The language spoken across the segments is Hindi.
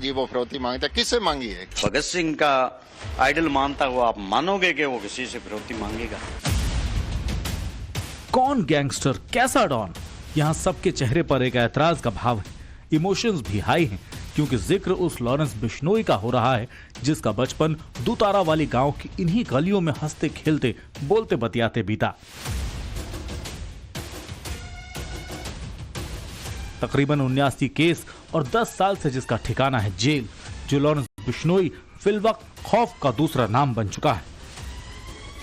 मांगी, वो फिरौती मांगता, किससे मांगी है? भगत सिंह का आइडल मानता हुआ आप मानोगे कि वो किसी से फिरौती मांगेगा? कौन गैंगस्टर, कैसा डॉन? यहाँ सबके चेहरे पर एक ऐतराज का भाव है। इमोशंस भी हाई हैं, क्योंकि जिक्र उस लॉरेंस बिश्नोई का हो रहा है जिसका बचपन दुतारा वाली गांव की इन्हीं गलियों में हंसते खेलते बोलते बतियाते बीता। तकरीबन 79 केस और 10 साल से जिसका ठिकाना है जेल, जो लॉरेंस बिश्नोई फिलवक्त खौफ का दूसरा नाम बन चुका है।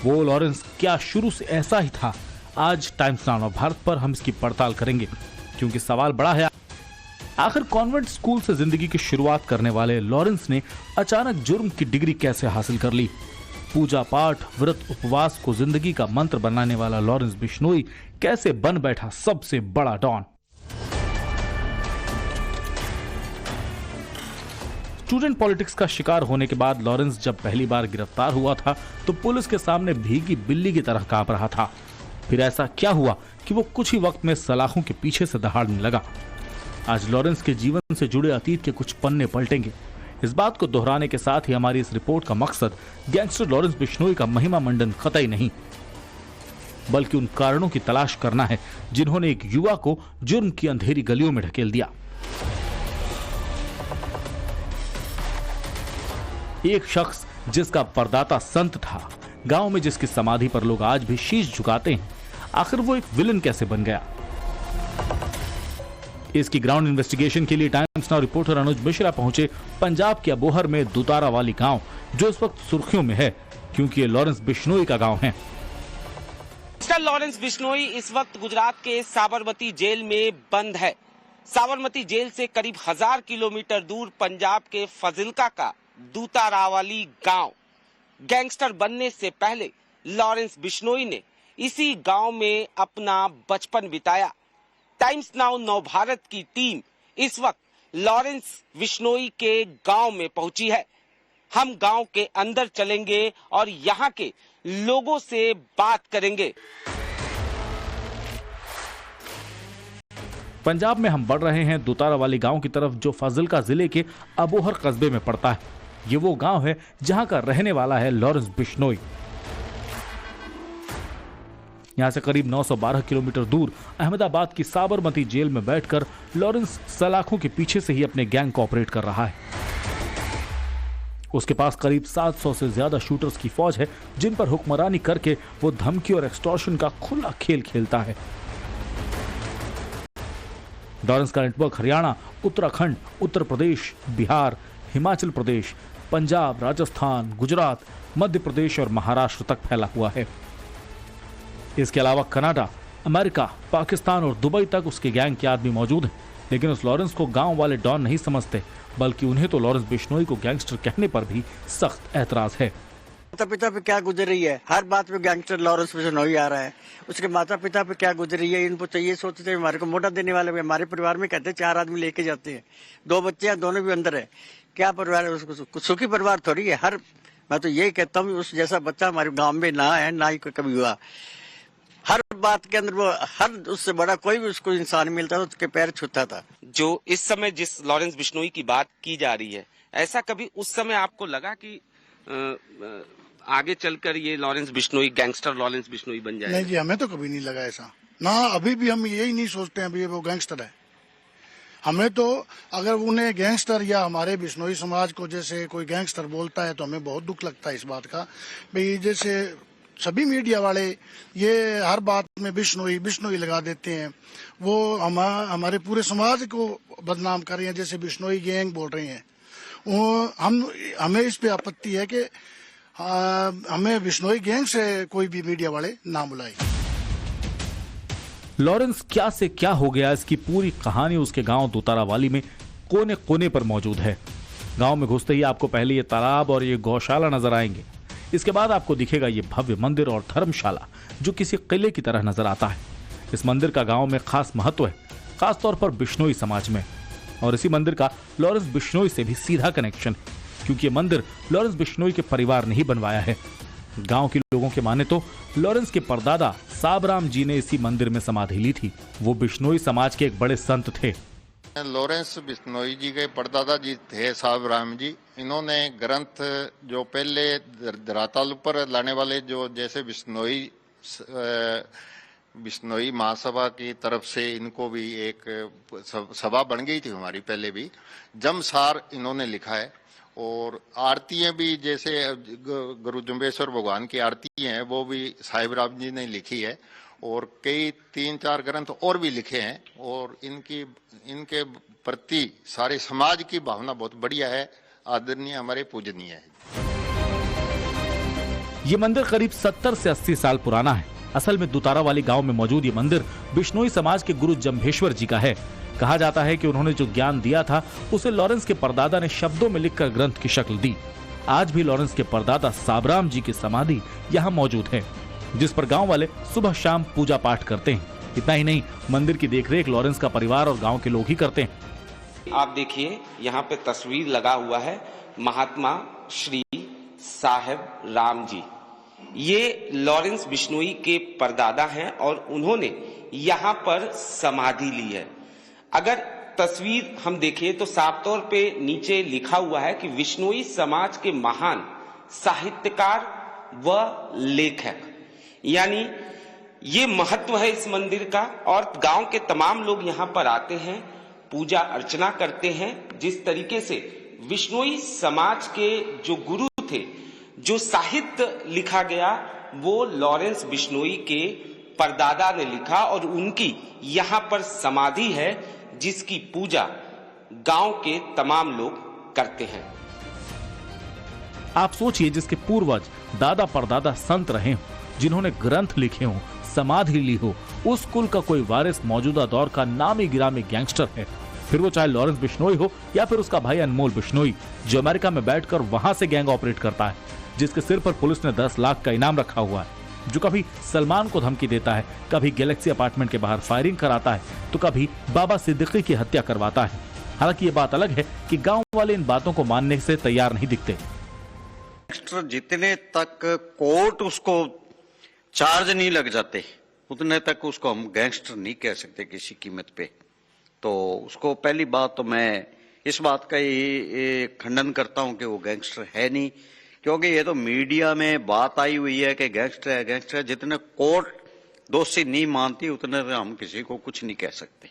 वो लॉरेंस क्या शुरू से ऐसा ही था? आज टाइम्स नाउ भारत पर हम इसकी पड़ताल करेंगे, क्योंकि सवाल बड़ा है, आखिर कॉन्वेंट स्कूल से जिंदगी की शुरुआत करने वाले लॉरेंस ने अचानक जुर्म की डिग्री कैसे हासिल कर ली? पूजा पाठ, व्रत, उपवास को जिंदगी का मंत्र बनाने वाला लॉरेंस बिश्नोई कैसे बन बैठा सबसे बड़ा डॉन? स्टूडेंट पॉलिटिक्स का शिकार होने के बाद लॉरेंस जब पहली बार गिरफ्तार हुआ था तो पुलिस के सामने भीगी बिल्ली की तरह कांप रहा था। फिर ऐसा क्या हुआ कि वो कुछ ही वक्त में सलाखों के पीछे से दहाड़ने लगा? आज लॉरेंस के जीवन से जुड़े अतीत के कुछ पन्ने पलटेंगे। इस बात को दोहराने के साथ ही हमारी इस रिपोर्ट का मकसद गैंगस्टर लॉरेंस बिश्नोई का महिमा मंडन कतई नहीं, बल्कि उन कारणों की तलाश करना है जिन्होंने एक युवा को जुर्म की अंधेरी गलियों में ढकेल दिया। एक शख्स जिसका परदाता संत था, गांव में जिसकी समाधि पर लोग आज भी शीश झुकाते हैं, आखिर वो एक विलन कैसे बन गया? इसकी ग्राउंड इन्वेस्टिगेशन के लिए टाइम्स नाउ रिपोर्टर अनुज मिश्रा पहुंचे पंजाब के अबोहर में दुतारा वाली गांव, जो इस वक्त सुर्खियों में है क्योंकि ये लॉरेंस बिश्नोई का गांव है। मिस्टर लॉरेंस बिश्नोई इस वक्त गुजरात के साबरमती जेल में बंद है। साबरमती जेल से करीब 1000 किलोमीटर दूर पंजाब के फजिल्का का दुतारा वाली गांव। गैंगस्टर बनने से पहले लॉरेंस बिश्नोई ने इसी गांव में अपना बचपन बिताया। टाइम्स नाउ नव भारत की टीम इस वक्त लॉरेंस बिश्नोई के गांव में पहुंची है। हम गांव के अंदर चलेंगे और यहां के लोगों से बात करेंगे। पंजाब में हम बढ़ रहे हैं दुतारा वाली गांव की तरफ, जो फाजिल्का जिले के अबोहर कस्बे में पड़ता है। ये वो गांव है जहां का रहने वाला है लॉरेंस बिश्नोई। यहां से करीब 912 किलोमीटर दूर अहमदाबाद की साबरमती जेल में बैठकर लॉरेंस सलाखों के पीछे से ही अपने गैंग को ऑपरेट कर रहा है। उसके पास करीब 700 से ज्यादा शूटर्स की फौज है, जिन पर हुक्मरानी करके वो धमकी और एक्सटॉर्शन का खुला खेल खेलता है। लॉरेंस का नेटवर्क हरियाणा, उत्तराखंड, उत्तर प्रदेश, बिहार, हिमाचल प्रदेश, पंजाब, राजस्थान, गुजरात, मध्य प्रदेश और महाराष्ट्र तक फैला हुआ है। इसके अलावा कनाडा, अमेरिका, पाकिस्तान और दुबई तक उसके गैंग के आदमी मौजूद हैं। लेकिन उस लॉरेंस को गांव वाले डॉन नहीं समझते, बल्कि उन्हें तो लॉरेंस बिश्नोई को गैंगस्टर कहने पर भी सख्त ऐतराज है। माता पिता पे क्या गुजर रही है, हर बात में गैंगस्टर लॉरेंस बिश्नोई आ रहा है। उसके माता पिता पे क्या गुजर रही है, इनको तो ये सोचते हैं हमारे को मोटा देने वाले भी। हमारे परिवार में कहते 4 आदमी लेके जाते हैं, 2 बच्चे हैं, दोनों भी अंदर है। क्या परिवार है उसको? सुखी परिवार थोड़ी है। मैं तो यही कहता हूँ उस जैसा बच्चा हमारे गाँव में ना है, ना ही कभी हुआ। हर बात के अंदर वो उससे बड़ा कोई भी उसको इंसान मिलता था उसके पैर छूता था। जो इस समय जिस लॉरेंस बिश्नोई की बात की जा रही है, ऐसा कभी उस समय आपको लगा कि आगे चलकर ये Lawrence Bishnoi gangster Lawrence Bishnoi बन जाएगा? नहीं जी, हमें तो कभी नहीं लगा ऐसा। ना अभी भी हम यही नहीं सोचते हैं अभी वो गैंगस्टर है। हमें तो अगर उन्हें गैंगस्टर या हमारे बिश्नोई समाज को जैसे कोई गैंगस्टर बोलता है तो हमें बहुत दुख लगता है इस बात का। भाई जैसे सभी मीडिया वाले ये हर बात में बिश्नोई बिश्नोई लगा देते हैं, वो हमारे पूरे समाज को बदनाम कर रहे हैं, जैसे बिश्नोई गैंग बोल रहे हैं। वो हमें इस पे आपत्ति है कि हमें बिश्नोई गैंग से कोई भी मीडिया वाले ना बुलाए। लॉरेंस क्या से क्या हो गया, इसकी पूरी कहानी उसके गांव दुतारा वाली में कोने कोने पर मौजूद है। गांव में घुसते ही आपको पहले ये तालाब और ये गौशाला नजर आएंगे। इसके बाद आपको दिखेगा ये भव्य मंदिर और धर्मशाला, जो किसी किले की तरह नजर आता है। इस मंदिर का गांव में खास महत्व है, खासतौर पर बिश्नोई समाज में। और इसी मंदिर का लॉरेंस बिश्नोई से भी सीधा कनेक्शन है, क्योंकि ये मंदिर लॉरेंस बिश्नोई के परिवार ने ही बनवाया है। गांव के लोगों के माने तो लॉरेंस के परदादा साबराम जी ने इसी मंदिर में समाधि ली थी। वो बिश्नोई समाज के एक बड़े संत थे। लॉरेंस बिश्नोई जी के परदादा जी थे साहब राम जी। इन्होंने ग्रंथ जो पहले धरातल पर लाने वाले जो जैसे बिश्नोई महासभा की तरफ से इनको भी एक सभा बन गई थी हमारी पहले भी, जमसार इन्होंने लिखा है। और आरतियाँ भी जैसे गुरु जम्बेश्वर भगवान की आरती हैं वो भी साहिब राम जी ने लिखी है। और कई 3-4 ग्रंथ और भी लिखे हैं। और इनके प्रति सारे समाज की भावना बहुत बढ़िया है, आदरणीय, हमारे पूजनीय है। ये मंदिर करीब 70 से 80 साल पुराना है। असल में दुतारा वाली गांव में मौजूद ये मंदिर बिश्नोई समाज के गुरु जम्भेश्वर जी का है। कहा जाता है कि उन्होंने जो ज्ञान दिया था उसे लॉरेंस के परदादा ने शब्दों में लिखकर ग्रंथ की शक्ल दी। आज भी लॉरेंस के परदादा साबराम जी की समाधि यहाँ मौजूद है, जिस पर गांव वाले सुबह शाम पूजा पाठ करते हैं। इतना ही नहीं, मंदिर की देखरेख लॉरेंस का परिवार और गांव के लोग ही करते हैं। आप देखिए यहाँ पे तस्वीर लगा हुआ है महात्मा श्री साहिब राम जी। ये लॉरेंस बिश्नोई के परदादा हैं और उन्होंने यहाँ पर समाधि ली है। अगर तस्वीर हम देखें तो साफ तौर पे नीचे लिखा हुआ है कि बिश्नोई समाज के महान साहित्यकार व लेखक, यानी ये महत्व है इस मंदिर का। और गांव के तमाम लोग यहाँ पर आते हैं, पूजा अर्चना करते हैं। जिस तरीके से बिश्नोई समाज के जो गुरु थे, जो साहित्य लिखा गया वो लॉरेंस बिश्नोई के परदादा ने लिखा और उनकी यहाँ पर समाधि है, जिसकी पूजा गांव के तमाम लोग करते हैं। आप सोचिए, जिसके पूर्वज दादा परदादा संत रहे हों, जिन्होंने ग्रंथ लिखे हों, समाधि ली हो, उस कुल का कोई वारिस मौजूदा दौर का नामी गिरामी गैंगस्टर है। फिर वो चाहे लॉरेंस बिश्नोई हो या फिर उसका भाई अनमोल बिश्नोई, जो अमेरिका में बैठकर वहां से गैंग ऑपरेट करता है, जिसके सिर पर पुलिस ने 10 लाख का इनाम रखा हुआ है, जो कभी सलमान को धमकी देता है, कभी गैलेक्सी अपार्टमेंट के बाहर फायरिंग कराता है, तो कभी बाबा सिद्दीकी की हत्या करवाता है। हालांकि ये बात अलग है कि गांव वाले इन बातों को मानने से तैयार नहीं दिखते। गैंगस्टर जितने तक कोर्ट उसको चार्ज नहीं लग जाते, उतने तक उसको हम गैंगस्टर नहीं कह सकते किसी कीमत पे। तो उसको पहली बात तो मैं इस बात का ही खंडन करता हूं कि वो गैंगस्टर है नहीं, क्योंकि ये तो मीडिया में बात आई हुई है कि गैंगस्टर है, गैंगस्टर है। जितने कोर्ट दोषी नहीं मानती उतने हम किसी को कुछ नहीं कह सकते।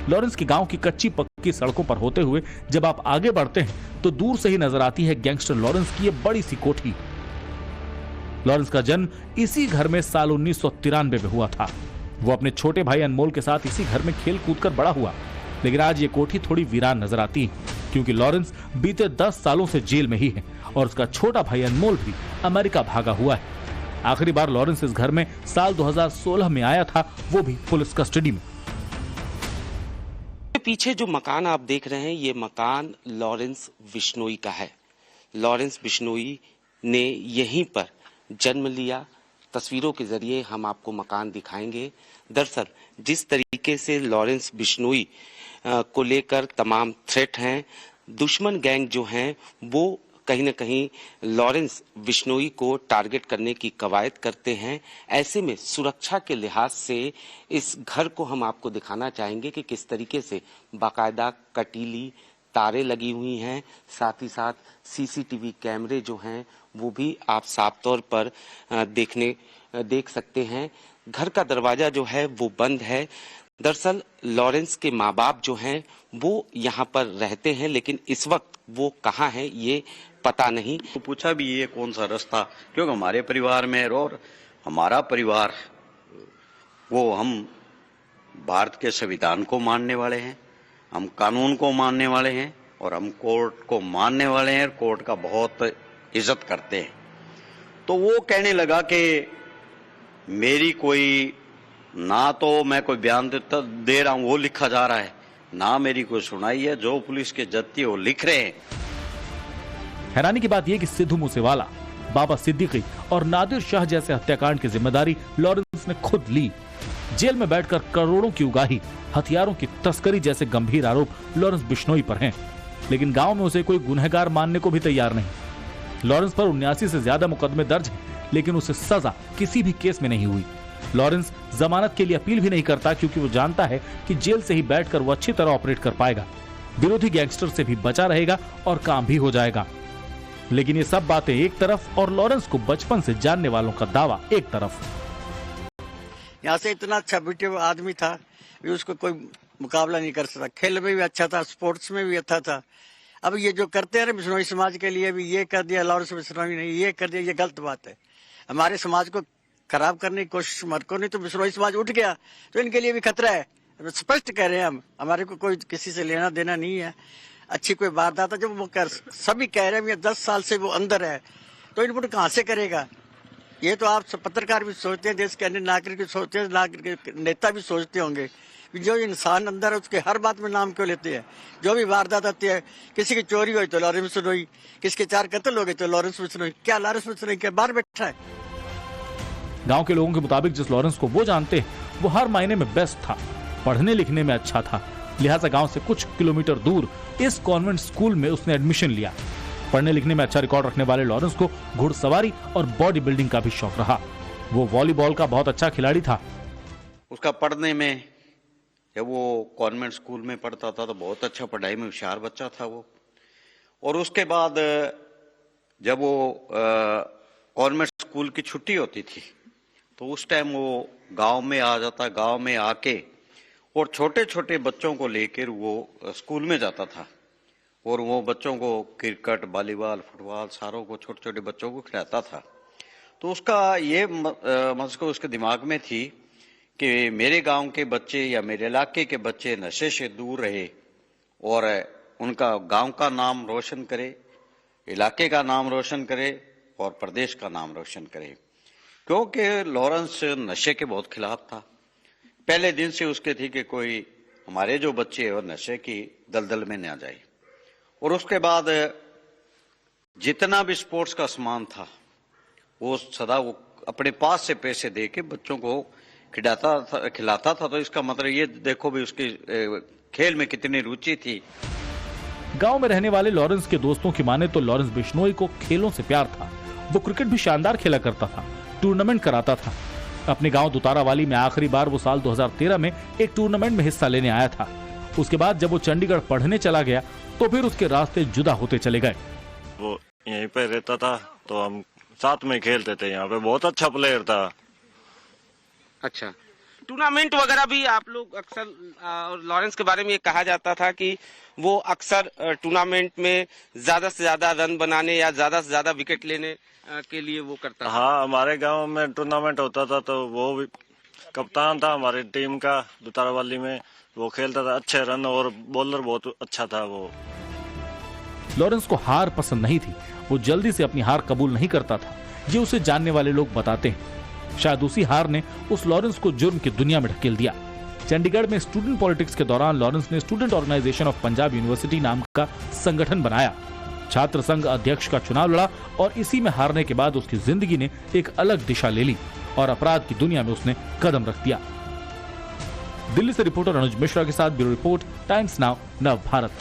लॉरेंस के गांव की कच्ची पक्की सड़कों पर होते हुए जब आप आगे बढ़ते हैं तो दूर से ही नजर आती है गैंगस्टर लॉरेंस की ये बड़ी सी कोठी। लॉरेंस का जन्म इसी घर में साल 1993 में हुआ था। वो अपने छोटे भाई अनमोल के साथ इसी घर में खेल कूद कर बड़ा हुआ। लेकिन आज ये कोठी थोड़ी वीरान नजर आती है, क्योंकि लॉरेंस बीते 10 सालों से जेल में ही है और उसका छोटा भाई अनमोल भी अमेरिका भागा हुआ है। आखिरी बार लॉरेंस इस घर में साल 2016 में आया था, वो भी पुलिस कस्टडी में। पीछे जो मकान आप देख रहे हैं, ये मकान लॉरेंस बिश्नोई का है। लॉरेंस बिश्नोई ने यहीं पर जन्म लिया। तस्वीरों के जरिए हम आपको मकान दिखाएंगे। दरअसल जिस तरीके से लॉरेंस बिश्नोई को लेकर तमाम थ्रेट हैं, दुश्मन गैंग जो हैं वो कहीं न कहीं लॉरेंस बिश्नोई को टारगेट करने की कवायद करते हैं। ऐसे में सुरक्षा के लिहाज से इस घर को हम आपको दिखाना चाहेंगे कि किस तरीके से बाकायदा कटीली तारें लगी हुई हैं, साथ ही साथ सीसीटीवी कैमरे जो हैं वो भी आप साफ तौर पर देख सकते हैं। घर का दरवाजा जो है वो बंद है। दरअसल लॉरेंस के माँ बाप जो हैं वो यहाँ पर रहते हैं, लेकिन इस वक्त वो कहाँ हैं ये पता नहीं। तो पूछा भी ये कौन सा रास्ता, क्योंकि हमारे परिवार में और हमारा परिवार वो हम भारत के संविधान को मानने वाले हैं, हम कानून को मानने वाले हैं और हम कोर्ट को मानने वाले हैं, कोर्ट का बहुत इज्जत करते हैं। तो वो कहने लगा कि मेरी कोई ना तो मैं कोई बयान दे रहा हूं वो लिखा जा रहा है, ना मेरी कोई सुनाई है, जो पुलिस के जत्ती वो लिख रहे हैं। हैरानी की बात यह कि सिद्धू मूसेवाला, बाबा सिद्दीकी और नादिर शाह जैसे हत्याकांड की जिम्मेदारी लॉरेंस ने खुद ली। जेल में बैठकर करोड़ों की उगाही, हथियारों की तस्करी जैसे गंभीर आरोप लॉरेंस बिश्नोई पर हैं, लेकिन गांव में उसे कोई गुनहगार मानने को भी तैयार नहीं। लॉरेंस पर 79 से ज्यादा मुकदमे दर्ज हैं, लेकिन उसे सजा किसी भी केस में नहीं हुई। लॉरेंस जमानत के लिए अपील भी नहीं करता क्योंकि वो जानता है कि जेल से ही बैठकर वो अच्छी तरह ऑपरेट कर पाएगा, विरोधी गैंगस्टर से भी बचा रहेगा और काम भी हो जाएगा। लेकिन ये सब बातें एक तरफ और लॉरेंस को बचपन से जानने वालों का दावा एक तरफ। यहाँ से इतना अच्छा ब्यूटी आदमी था, उसको कोई मुकाबला नहीं कर सकता। खेल में भी अच्छा था, स्पोर्ट्स में भी अच्छा था। अब ये जो करते हैं ना बिश्नोई समाज के लिए भी ये कर दिया लॉरेंस बिश्नोई ने, ये कर दिया, ये गलत बात है। हमारे समाज को खराब करने की कोशिश मत करो, नहीं तो बिश्नोई समाज उठ गया तो इनके लिए भी खतरा है। स्पष्ट कह रहे हैं हम, हमारे को कोई किसी से लेना देना नहीं है। अच्छी कोई वारदात जब वो कर, सभी कह रहे हैं 10 साल से वो अंदर है तो इनपुट कहाँ से करेगा? ये तो आप पत्रकार भी सोचते हैं, देश के अन्य नागरिक भी सोचते हैं, नागरिक नेता भी सोचते होंगे। जो इंसान अंदर है उसके हर बात में नाम क्यों लेते हैं? जो भी वारदात आती है, किसी की चोरी हुई तो लॉरेंस बिश्नोई, किसी के 4 कत्ल हो गए तो लॉरेंस बिश्नोई। क्या लॉरेंस बिश्नोई के बाहर बैठा है? गांव के लोगों के मुताबिक जिस लॉरेंस को वो जानते हैं वो हर मायने में बेस्ट था, पढ़ने लिखने में अच्छा था, लिहाजा गांव से कुछ किलोमीटर दूर इस कॉन्वेंट स्कूल में उसने एडमिशन लिया। पढ़ने लिखने में अच्छा रिकॉर्ड रखने वाले लॉरेंस को घुड़सवारी और बॉडी बिल्डिंग का भी शौक रहा। वो वॉलीबॉल का बहुत अच्छा खिलाड़ी था। उसका पढ़ने में, जब वो कॉन्वेंट स्कूल में पढ़ता था तो बहुत अच्छा, पढ़ाई में होशियार बच्चा था वो। और उसके बाद जब वो कॉन्वेंट स्कूल की छुट्टी होती थी तो उस टाइम वो गांव में आ जाता, गांव में आके और छोटे छोटे बच्चों को लेकर वो स्कूल में जाता था और वो बच्चों को क्रिकेट, वॉलीबॉल, फुटबॉल सारों को, छोटे छोटे बच्चों को खिलाता था। तो उसका ये मस्को उसके दिमाग में थी कि मेरे गांव के बच्चे या मेरे इलाके के बच्चे नशे से दूर रहे और उनका गांव का नाम रोशन करे, इलाके का नाम रोशन करे और प्रदेश का नाम रोशन करे। क्योंकि लॉरेंस नशे के बहुत खिलाफ था। पहले दिन से उसके थी कि कोई हमारे जो बच्चे और नशे की दलदल में न जाए। और उसके बाद जितना भी स्पोर्ट्स का सामान था वो सदा वो अपने पास से पैसे दे के बच्चों को खिलाता था। तो इसका मतलब ये देखो भी उसकी खेल में कितनी रुचि थी। गांव में रहने वाले लॉरेंस के दोस्तों की माने तो लॉरेंस बिश्नोई को खेलों से प्यार था। वो क्रिकेट भी शानदार खेला करता था, टूर्नामेंट कराता था। अपने गांव दुतारावाली में आखिरी बार वो साल 2013 में एक टूर्नामेंट में हिस्सा लेने आया था। उसके बाद जब वो चंडीगढ़ पढ़ने चला गया तो फिर उसके रास्ते जुदा होते चले गए। वो यहीं पे रहता था तो हम साथ में खेलते थे। यहाँ पे बहुत अच्छा प्लेयर था। अच्छा, टूर्नामेंट वगैरह भी आप लोग अक्सर, और लॉरेंस के बारे में ये कहा जाता था कि वो अक्सर टूर्नामेंट में ज्यादा से ज्यादा रन बनाने या ज्यादा से ज्यादा विकेट लेने के लिए वो करता था। हाँ, हमारे गांव में टूर्नामेंट होता था तो वो भी कप्तान था हमारी टीम का दुतारावाली में। वो खेलता था, अच्छे रन और बॉलर बहुत अच्छा था वो। लॉरेंस को हार पसंद नहीं थी। वो जल्दी से अपनी हार कबूल नहीं करता था। ये उसे जानने वाले लोग बताते हैं। शायद उसी हार ने उस लॉरेंस को जुर्म की दुनिया में ढकेल दिया। चंडीगढ़ में स्टूडेंट पॉलिटिक्स के दौरान लॉरेंस ने student organisation of Punjab university नाम का संगठन बनाया, छात्र संघ अध्यक्ष का चुनाव लड़ा और इसी में हारने के बाद उसकी जिंदगी ने एक अलग दिशा ले ली और अपराध की दुनिया में उसने कदम रख दिया। दिल्ली से रिपोर्टर अनुज मिश्रा के साथ ब्यूरो रिपोर्ट, टाइम्स नाउ, नव भारत।